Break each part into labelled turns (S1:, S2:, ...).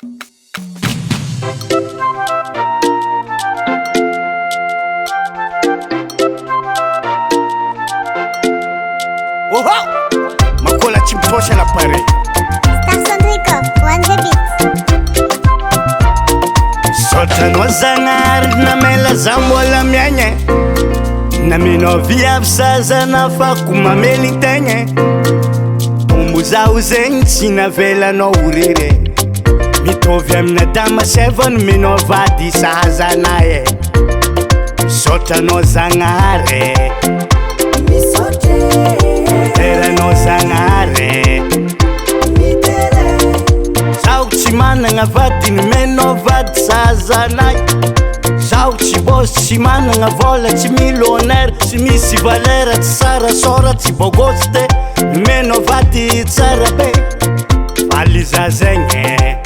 S1: Oho! Makola chimpotosha na pare
S2: Starsondrico, one the beat.
S1: Sotra no zangar na mela zambola mianye na minovia vsaza na fakuma melitenye Umbuza uzenyi sina vela no urire Mitovya amina dama seven minovadi saza naye Sotra no zangare Tera no zangare Zao tsy managna vadiny meno vady saza naye Zao tsy boss tsy managna vola tsy millionnaire Tsy misy valera tsy sara sora tsy bogoste Meno vady tsara be Faly zazegny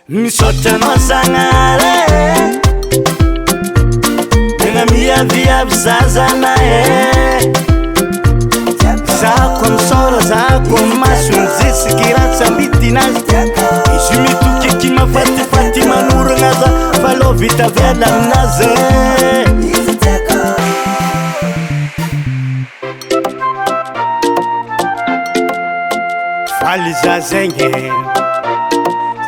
S1: Misotra no zagnare Tegna miaviavy zaza nae Zako misora zako maso mizesiky ratsy ambitinazy Izy mitokiky mafatifaty manoragna za Falô vita vela aminazy Faly zazegny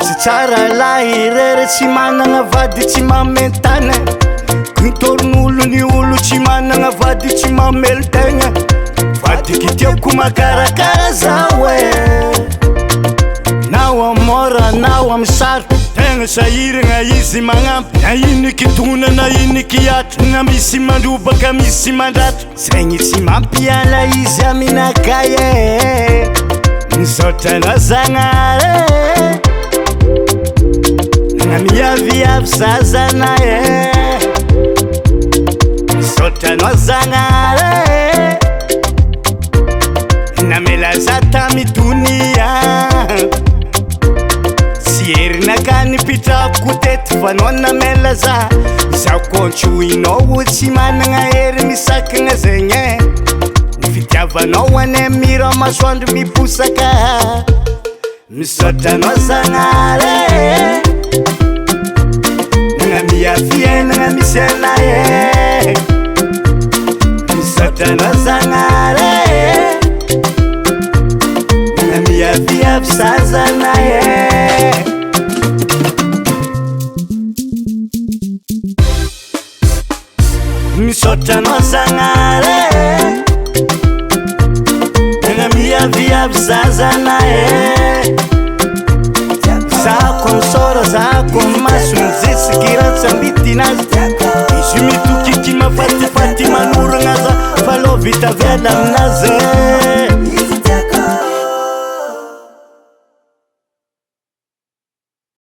S1: Tsy tsara lahy rere tsy managna vady tsy mamentana Nitoron'olo ny olo tsy managna vady tsy mamelo tegna Vadiky tiako makarakara zao Nao amora, nao am saro Tegna sahiragna izy magnampy Na iniky tona, na iniky atro Na misy mandrobaka, misy mandratro Zegny tsy mampiala izy aminakay Misotra na zagnare Na miaviavy zaza nae Misotra no zagnare Na mela za tamy dunia Tsy herinaka nipitrako tety fa no na mela za Zaho kontsoinao tsy managna hery misakagna zegny Fitiavanao ane mira masoandro miposaka Misotra no zagnare Nagna miafiainagna misy anaye Misotra no zagnare Nagna miaviavy zaza naye Misotra no zagnare Nagna miaviavy zaza nae Zako misora zako maso mizesiky ratsy ambitinazy Izy mitokiky mafatifaty manoragna za Falô vita vela aminazy